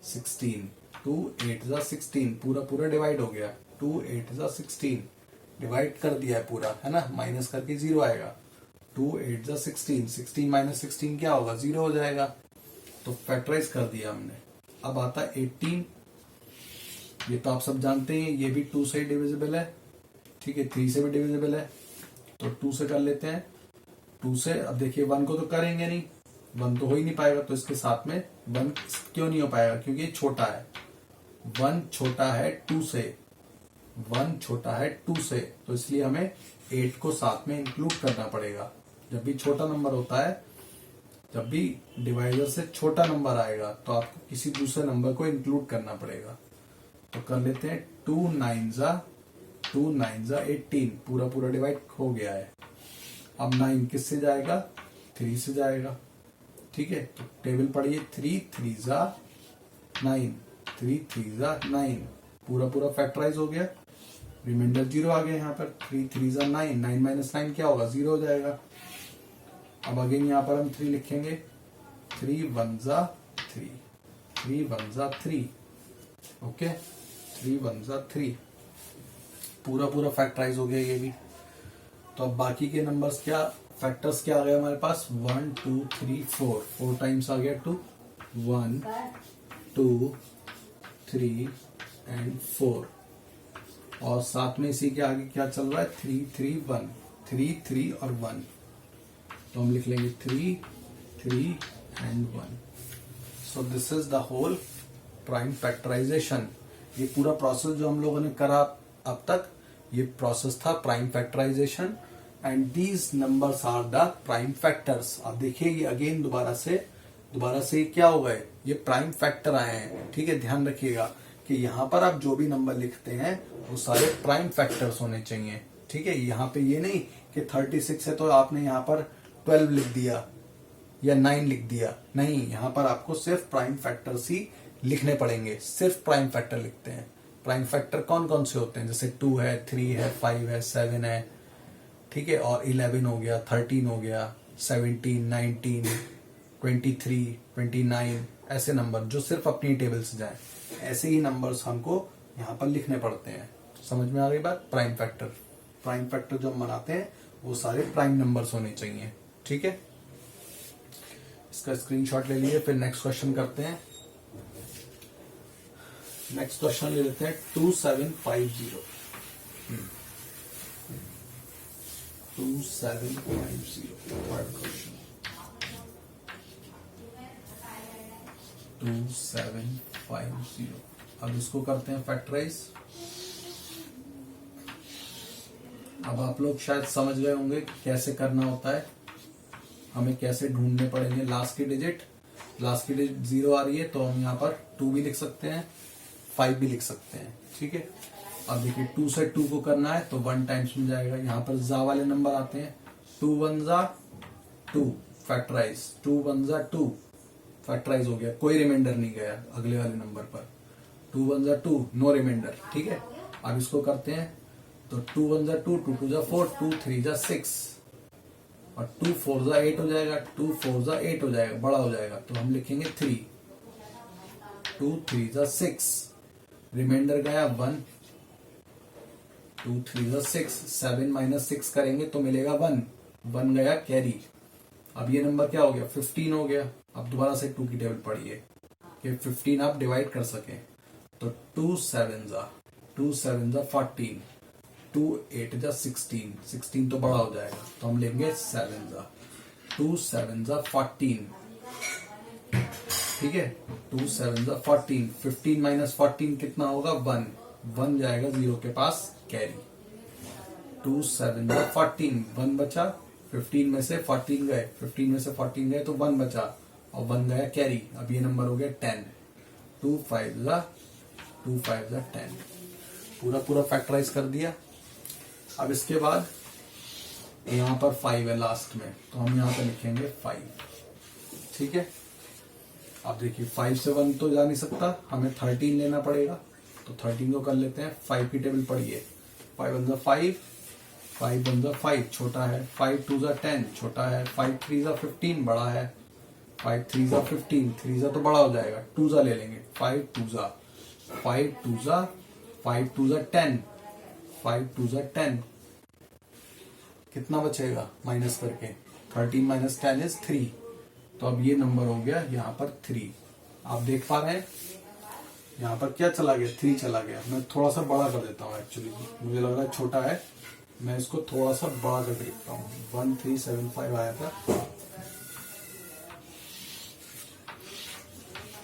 16, 2 8 जा 16, पूरा पूरा डिवाइड हो गया, 2 8 जा 16 डिवाइड कर दिया है पूरा, है ना, माइनस करके 0 आएगा, 2 8 जा 16, 16 माइनस 16 क्या होगा 0 हो जाएगा, तो फैक्टराइज कर दिया हमने। अब आता है 18, ये तो आप सब जानते हैं, ये भी 2 से डिविजिबल है, ठीक है, 3 से भी डिविजिबल है, तो 2 से कर लेते हैं, 2 से। अब देखिए 1 को तो करेंगे नहीं, 1 तो हो ही नहीं पाएगा, तो इसके साथ में 1 क्यों नहीं हो पाएगा, क्योंकि ये छोटा है, 1 छोटा है 2 से, 1 छोटा है 2 से, तो इसलिए हमें 8 को साथ में इंक्लूड करना पड़ेगा। जब भी छोटा नंबर होता है, जब भी डिवाइजर से छोटा नंबर आएगा, तो आपको किसी दूसरे नंबर को इंक्लूड करना पड़ेगा। तो कर लेते हैं 2 9 जा 18, पूरा पूरा डिवाइड हो गया है। अब 9 किससे जाएगा 3 से जाएगा, ठीक है, तो टेबल पढ़िए, 3 3 जा 9, 3 3 जा 9, पूरा पूरा फैक्टराइज हो गया, रिमाइंडर 0 आ गया यहाँ पर, 3 3 जा 9, 9 माइनस 9 क्या होगा 0 हो जाएगा। अब अगेन यहाँ पर हम 3 लिखेंगे, 3 1 जा 3, 3 1 जा 3, ओके, 3 1 जा 3, पूरा पूरा फैक्टराइज हो गया ये भी। तो अब बाकी के नंबर्स क्या, फैक्टर्स क्या आ गया हमारे पास, 1 2 3 4 टाइम्स आ गया 2, 1 2 3 एंड 4, और साथ में इसी के आगे क्या चल रहा है 3 3 1, 3 3 और 1, तो हम लिख लेंगे 3 3 and 1। So this is the whole prime factorization. ये पूरा प्रोसेस जो हम लोगों ने करा अब तक, ये प्रोसेस था prime factorization, and these numbers are the prime factors. अब देखिए ये अगेन दोबारा से क्या हो गए, ये प्राइम फैक्टर आए हैं, ठीक है, ध्यान रखिएगा कि यहाँ पर आप जो भी नंबर लिखते हैं वो सारे प्राइम फैक्टर्स होने चाहिए, ठीक है। यहाँ पे ये नहीं कि 36 है तो आपने यहाँ पर 12 लिख दिया या 9 लिख दिया, नहीं, यहाँ पर आपको सिर्फ प्राइम फैक्टर्स ही लिखने पड़ेंगे, सिर्फ प्राइम फैक्टर लिखते हैं। प्राइम फैक्टर कौन कौन से होते हैं, जैसे 2 है, 3 है, 5 है, 7 है, ठीक है, और 11 हो गया, 13 हो गया, 17 19 23 29, ऐसे नंबर जो सिर्फ अपनी टेबल से जाए, ऐसे ही नंबर्स हमको यहाँ पर लिखने पड़ते हैं। समझ में आ गई बात। प्राइम फैक्टर जो हम बनाते हैं वो सारे प्राइम नंबर्स होने चाहिए, ठीक है। इसका स्क्रीनशॉट ले लिए, फिर नेक्स्ट क्वेश्चन करते हैं। नेक्स्ट क्वेश्चन ले लेते हैं 2750। 2750 थर्ड क्वेश्चन, 2750। अब इसको करते हैं फैक्टराइज। अब आप लोग शायद समझ गए होंगे कैसे करना होता है, हमें कैसे ढूंढने पड़ेंगे लास्ट की डिजिट 0 आ रही है, तो हम यहाँ पर 2 भी लिख सकते हैं, 5 भी लिख सकते हैं, ठीक है। अब देखिए 2 से 2 को करना है तो 1 टाइम्स में जाएगा, यहाँ पर जा वाले नंबर आते हैं, 2 1 जा 2 फैक्टराइज, 2 1 जा 2 फैक्टराइज हो गया, कोई रिमाइंडर नहीं गया अगले वाले नंबर पर, 2 1 जा 2 नो रिमाइंडर, ठीक है। अब इसको करते हैं तो 2 1 जा 2, 2 2 जा 4, 2 3 जा 6 और 2 4 जा 8 हो जाएगा, 2 4 जा 8 हो जाएगा, बड़ा हो जाएगा, तो हम लिखेंगे 3, 2 3 जा 6, रिमाइंडर गया 1, 2 3 जा 6, 7 माइनस 6 करेंगे तो मिलेगा 1 गया कैरी। अब ये नंबर क्या हो गया 15 हो गया। अब दोबारा से 2 की टेबल पढ़िए कि 15 आप डिवाइड कर सके, तो 2 7 जा 14, 2 8 जा 16 तो बड़ा हो जाएगा, तो हम लेंगे 7 जा 2 7 जा 14, ठीक है, 2 7 जा 14, 15 माइनस 14 कितना होगा 1 जाएगा 0 के पास कैरी, 2 7 जा 14, 1 बचा, 15 में से 14 गए तो 1 बचा और 1 गया कैरी। अब ये नंबर हो गया 10, 2 5 जा 10, पूरा फैक्टराइज कर दिया। अब इसके बाद यहाँ पर 5 है लास्ट में, तो हम यहाँ पे लिखेंगे 5, ठीक है। अब देखिए 5 से 1 तो जा नहीं सकता, हमें 13 लेना पड़ेगा, तो 13 को कर लेते हैं। 5 की टेबल पढ़िए, 5 वन जा 5, 5 वन जा 5 छोटा है, 5 टू जा 10 छोटा है, 5 3 जा 15 बड़ा है, 5 3 जा 15, 3 जा तो बड़ा हो जाएगा, 2 जा ले लेंगे, 5 टू जा 5 टू जा 5 टू जा 10, 5 टू जा 10, कितना बचेगा माइनस करके, 13 माइनस 10 इज 3। तो अब ये नंबर हो गया यहाँ पर 3। आप देख पा रहे हैं यहाँ पर क्या चला गया, 3 चला गया। मैं थोड़ा सा बड़ा कर देता हूँ, एक्चुअली मुझे लग रहा है छोटा है, मैं इसको थोड़ा सा बड़ा करके लिखता हूँ। 1375 आया था,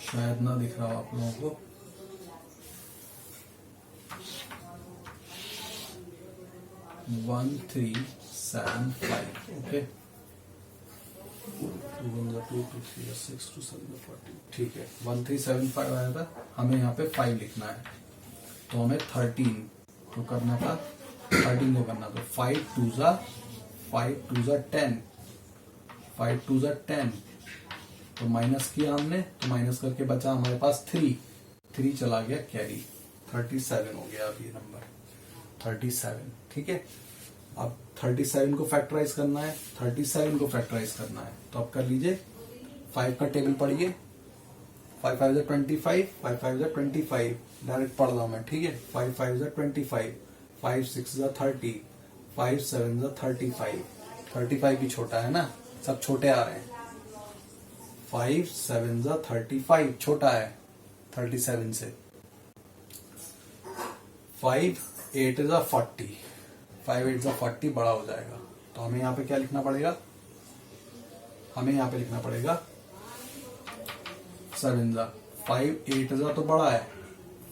शायद ना दिख रहा हो आप लोगों को। वन 1375 ओके, 2 1 2 2 3 6 2 7 40, ठीक है। 1375 आया था, हमें यहाँ पे 5 लिखना है, तो हमें 13 को करना था, 13 को करना था। 5 टू जा 10, 5 टू जा 10, तो माइनस किया हमने, तो माइनस करके बचा हमारे पास 3 चला गया कैरी, 37 हो गया अब ये नंबर 37, ठीक है। अब 37 को फैक्टराइज करना है, 37 को फैक्टराइज करना है, तो अब कर लीजिए। 5 का टेबल पढ़िए, 5 5 25, 5 5 25, डायरेक्ट पढ़ रहा हूं मैं, ठीक है। 5 5 25, 5 6 30, 5 7 35, 35 भी छोटा है ना, सब छोटे आ रहे हैं। 5 7 35 छोटा है 37 से। 5 8 40, 5 8 40 बड़ा हो जाएगा, तो हमें यहाँ पे क्या लिखना पड़ेगा, हमें यहाँ पे लिखना पड़ेगा 7 जा 5 8 जा तो बड़ा है,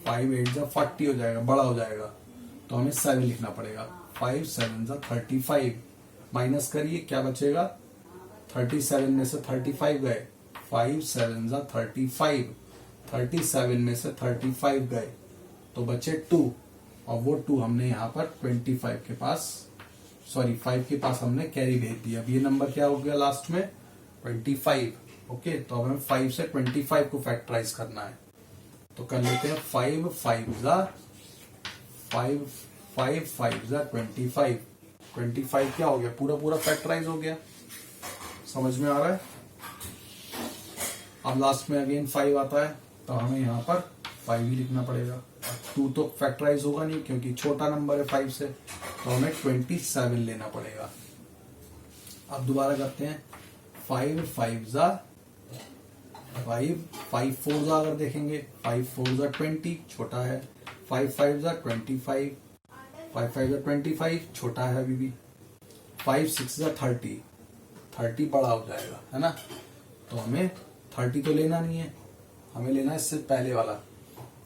5 8 जा 40 हो जाएगा, बड़ा हो जाएगा, तो हमें 7 लिखना पड़ेगा। 5 7 जा 35, माइनस करिए क्या बचेगा, 37 में से 35 गए, 5 7 जा 35, 37 में से 35 गए, तो बचे 2, और वो 2 हमने यहाँ पर 25 के पास, सॉरी 5 के पास हमने कैरी भेज दिया। अब ये नंबर क्या हो गया लास्ट में, 25, ओके। तो अब हमें 5 से 25 को फैक्टराइज करना है, तो कर लेते हैं। 5 5 जा 25, 25 क्या हो गया, पूरा फैक्टराइज हो गया, समझ में आ रहा है। अब लास्ट में अगेन 5 आता है, तो हमें यहाँ पर 5 ही लिखना पड़ेगा। 2 तो फैक्टराइज होगा नहीं क्योंकि छोटा नंबर है 5 से, तो हमें 27 लेना पड़ेगा। अब दोबारा करते हैं। 5 5 जा 5, 5 4 जा अगर देखेंगे, 5 4 जा 20 छोटा है, 5 5 जा 25, 5 5 जा 25 छोटा है अभी भी, 5 6 जा 30, 30 बड़ा हो जाएगा, है ना। तो हमें 30 तो लेना नहीं है, हमें लेना है इससे पहले वाला,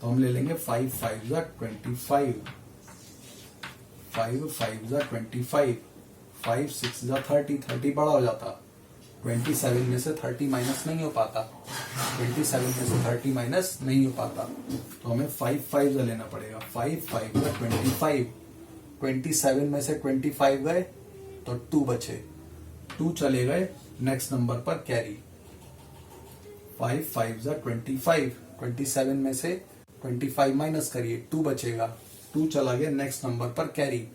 तो हम ले लेंगे 5 5 जा 25, 5 5 जा 25, 5 6 जा 30, 30 बड़ा हो जाता, 27 में से 30 माइनस नहीं हो पाता, 27 में से 30 माइनस नहीं हो पाता, तो हमें 5 5 जा लेना पड़ेगा। 5 5 जा 25, 27 में से 25 गए तो 2 बचे, 2 चले गए नेक्स्ट नंबर पर कैरी। 5 5 जा 25, 27 में से 25 माइनस करिए, 2 बचेगा, 2 चला गया नेक्स्ट नंबर पर कैरी।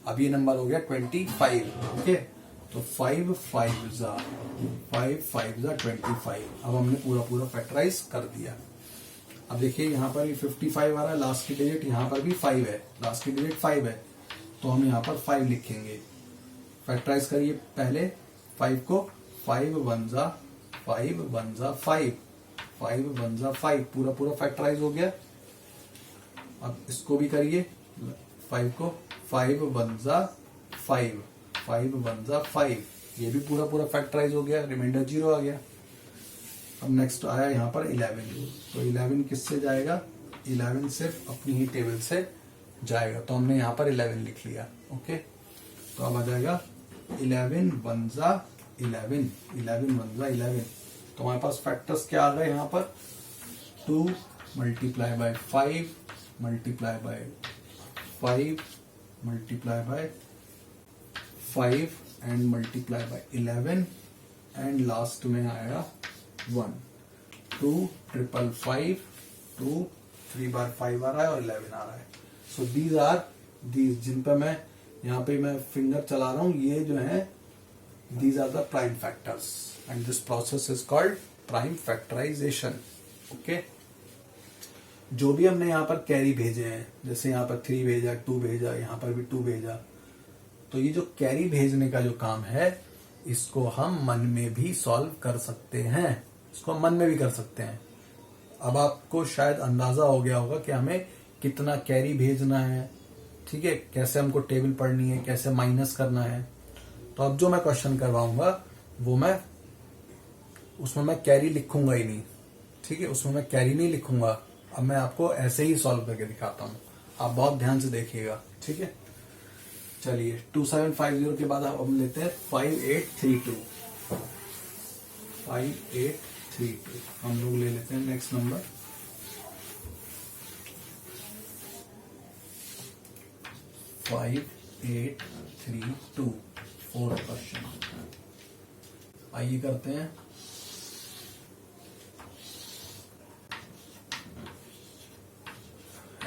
अब ये नंबर हो गया 25, ओके। तो 5 5 जा 25, अब हमने पूरा फैक्टराइज कर दिया। अब देखिए यहाँ पर 55 आ रहा है, लास्ट की डिजिट यहाँ पर भी 5 है, लास्ट की डिजिट 5 है, तो हम यहाँ पर 5 लिखेंगे। फैक्टराइज करिए पहले 5 को, 5 1 जा 5 1 जा 5, 5 1 जा 5, पूरा फैक्टराइज हो गया। अब इसको भी करिए 5 को, 5 1 जा 5, 5 1 जा 5, ये भी पूरा फैक्टराइज हो गया, रिमाइंडर 0 आ गया। अब नेक्स्ट आया यहाँ पर 11, तो 11 किससे जाएगा, 11 सिर्फ अपनी ही टेबल से जाएगा, तो हमने यहाँ पर 11 लिख लिया, ओके। तो अब आ जाएगा 11 1 जा 11, 11 1 जा 11, तो हमारे पास फैक्टर्स क्या आ गए यहाँ पर, 2 multiply by 5 multiply by 5 multiply by 5 and multiply by 11, and last में आएगा 1, 2 5 5, 2 3 बार 5 आ रहा है और 11 आ रहा है। सो दीज आर दीज, जिन पे मैं यहाँ पे मैं फिंगर चला रहा हूं, ये जो है these are the prime factors and this process is called prime factorization. Okay, जो भी हमने यहाँ पर कैरी भेजे हैं, जैसे यहाँ पर 3 भेजा, 2 भेजा, यहाँ पर भी 2 भेजा, तो ये जो कैरी भेजने का जो काम है, इसको हम मन में भी सॉल्व कर सकते हैं, इसको हम मन में भी कर सकते हैं। अब आपको शायद अंदाजा हो गया होगा कि हमें कितना कैरी भेजना है, ठीक है, कैसे हमको टेबल पढ़नी है, कैसे माइनस करना है। तो अब जो मैं क्वेश्चन करवाऊंगा वो मैं उसमें मैं कैरी लिखूंगा ही नहीं, ठीक है, उसमें मैं कैरी नहीं लिखूंगा। अब मैं आपको ऐसे ही सॉल्व करके दिखाता हूं, आप बहुत ध्यान से देखिएगा, ठीक है। चलिए 2750 के बाद अब हम लेते हैं 5832। 5832 हम लोग ले लेते हैं next number. Five 832 fourth question. आइए करते हैं।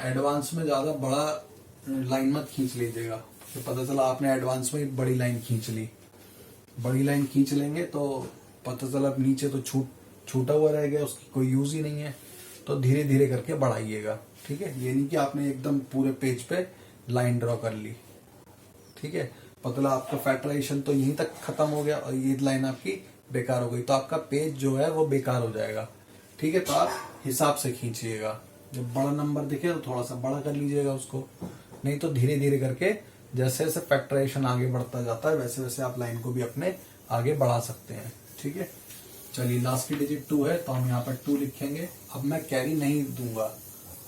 एडवांस में ज्यादा बड़ा लाइन मत खींच लीजिएगा, तो पता चला आपने एडवांस में बड़ी लाइन खींच ली। बड़ी लाइन खींच लेंगे तो पता चला अब नीचे तो छूटा हुआ रह गया, उसकी कोई यूज ही नहीं है। तो धीरे धीरे करके बढ़ाइएगा, ठीक है। ये नहीं कि आपने एकदम पूरे पेज पे लाइन ड्रॉ कर ली, ठीक है। पता आपका फैक्टराइजेशन तो यहीं तक खत्म हो गया और ये लाइन आपकी बेकार हो गई, तो आपका पेज जो है वो बेकार हो जाएगा, ठीक है। तो आप हिसाब से खींचिएगा, जब बड़ा नंबर दिखे तो थोड़ा सा बड़ा कर लीजिएगा उसको, नहीं तो धीरे धीरे करके जैसे जैसे फैक्टराइजेशन आगे बढ़ता जाता है वैसे वैसे आप लाइन को भी अपने आगे बढ़ा सकते हैं, ठीक है। चलिए लास्ट की डिजिट 2 है तो हम यहाँ पर 2 लिखेंगे। अब मैं कैरी नहीं दूंगा,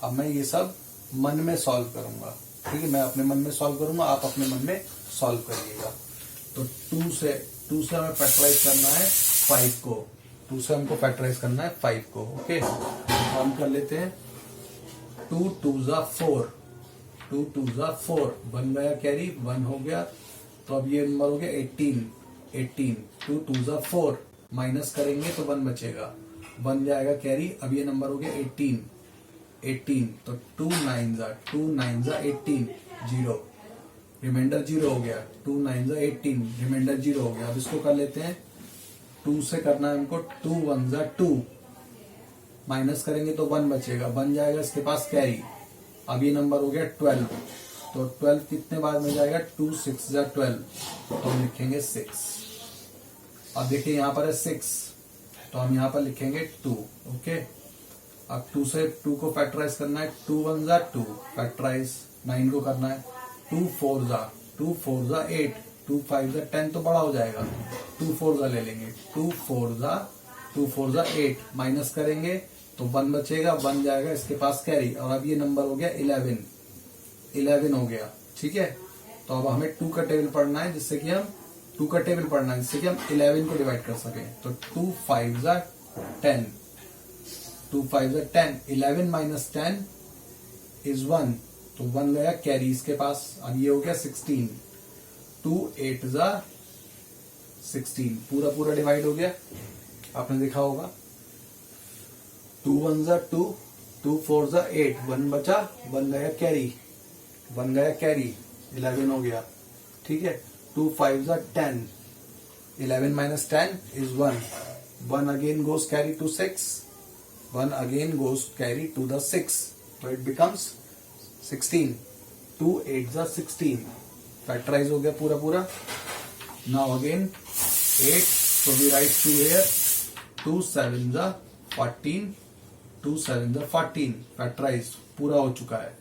अब मैं ये सब मन में सॉल्व करूंगा, ठीक है। मैं अपने मन में सॉल्व करूंगा, आप अपने मन में सॉल्व करिएगा। तो 2 से हमें फैक्टराइज करना है 5 को, 2 से हमको फैक्टराइज करना है 5 को, ओके। तो हम कर लेते हैं 2 2 जा 4, 2 2 जा 4 बन गया कैरी, 1 हो गया। तो अब ये नंबर हो गया 18, 2 2 जा 4 माइनस करेंगे तो 1 बचेगा, बन जाएगा कैरी। अब ये नंबर हो गया 18, तो 2 9 जा 18, 0 रिमाइंडर 0 हो गया। 2 9 जा 18 रिमाइंडर 0 हो गया। अब इसको कर लेते हैं 2 से करना है हमको, 2 1 जा 2 माइनस करेंगे तो 1 बचेगा, बन जाएगा इसके पास कैरी। अब ये नंबर हो गया 12, तो 12 कितने बार में जाएगा, 2 6 जा 12, तो हम लिखेंगे 6। अब देखिए यहाँ पर है 6, तो हम यहाँ पर लिखेंगे 2, ओके। अब 2 से 2 को फैक्टराइज करना है, 2 1 जा 2 फैक्टराइज, 9 को करना है 2 4 जा 8, 2 5 जा 10 तो बड़ा हो जाएगा, 2 4 जा ले लेंगे, 2 4 जा 8 माइनस करेंगे तो 1 बचेगा, बन जाएगा इसके पास कैरी। और अब ये नंबर हो गया 11 हो गया, ठीक है। तो अब हमें 2 का टेबल पढ़ना है जिससे कि हम 2 का टेबल पढ़ना है जिससे कि हम 11 को डिवाइड कर सकें। तो 2 5 जा 10, 2 5 जा 10, 11 माइनस 10 इज 1, तो 1 गया कैरी इसके पास। अब ये हो गया 16, 2 8 जा 16, पूरा डिवाइड हो गया, आपने देखा होगा। 2 1 जा 2, 2 4 जा 8, 1 बचा, बन गया कैरी, 11 हो गया, ठीक है। 2 5 जा 10, 11 minus 10 is 1, 1 again goes carry to 6, 1 again goes carry to the 6, तो इट बिकम्स 16, 2 8 जा 16 फैक्टराइज हो गया पूरा। Now again 8, so we write 2 here, 2 7 जा 14, 2 7 जा 14 फैक्टराइज पूरा हो चुका है।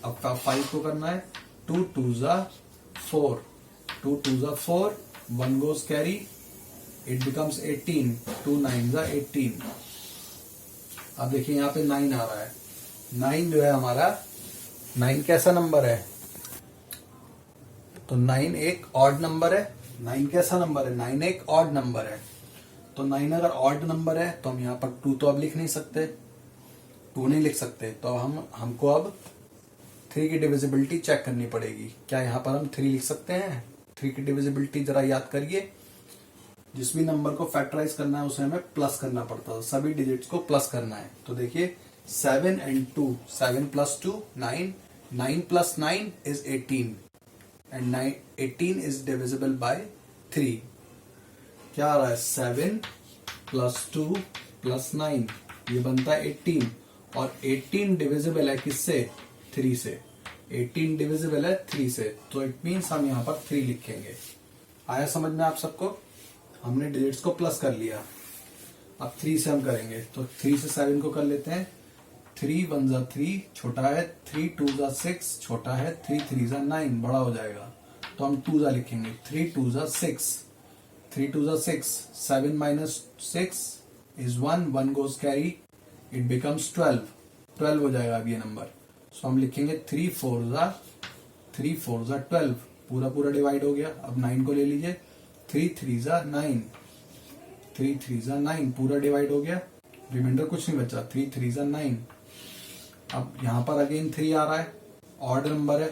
अब 5 को करना है, 2 2 जा 4, 2 2 जा 4, 1 goes carry, it becomes 18, 2 9 जा 18। अब देखिए यहाँ पे 9 आ रहा है, 9 जो है हमारा, 9 कैसा नंबर है, तो 9 एक ऑड नंबर है। 9 कैसा नंबर है, 9 एक ऑड नंबर है। तो 9 अगर ऑड नंबर है तो हम यहाँ पर 2 तो अब लिख नहीं सकते, 2 नहीं लिख सकते, तो हमको अब 3 की डिविजिबिलिटी चेक करनी पड़ेगी। क्या यहाँ पर हम 3 लिख सकते हैं? 3 की डिविजिबिलिटी जरा याद करिए, जिस भी नंबर को फैक्टराइज करना है उसे हमें प्लस करना पड़ता है, सभी डिजिट्स को प्लस करना है। तो देखिए 7 and 2, 7 plus 2 9, 9 plus 9 is 18 and 18 is divisible by 3. क्या आ रहा है 7 plus 2 plus 9 ये बनता है 18 और 18 डिविजिबल है किससे 3 से 18 डिविजिबल है 3 से तो इट मीन्स हम यहाँ पर 3 लिखेंगे। आया समझ में आप सबको? हमने डिजिट्स को प्लस कर लिया, अब 3 से हम करेंगे तो 3 से 7 को कर लेते हैं। 3 1 जा 3 छोटा है, 3 2 जा 6 छोटा है, 3 3 जा 9 बड़ा हो जाएगा तो हम 2 जा लिखेंगे। 3 2 जा 6 3 2 जा 6 7 minus 6 is 1 1 goes carry it becomes 12 हो जाएगा अब ये नंबर। सो हम लिखेंगे 3 4 जा 12 पूरा पूरा डिवाइड हो गया। अब 9 को ले लीजिए 3 3 जा 9 3 3 जा 9 पूरा डिवाइड हो गया, रिमाइंडर कुछ नहीं बचा 3 3 जा 9। अब यहाँ पर अगेन 3 आ रहा है, ऑड नंबर है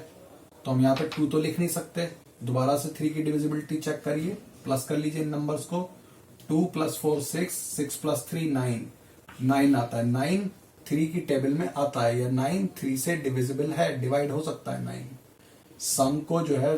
तो हम यहाँ पे 2 तो लिख नहीं सकते, दोबारा से 3 की डिविजिबिलिटी चेक करिए, प्लस कर लीजिए इन नंबर्स को। 2 plus 4 6 6 plus 3 9 आता है, 9 3 की टेबल में आता है, या 9 3 से डिविजिबल है, डिवाइड हो सकता है 9। सम जो है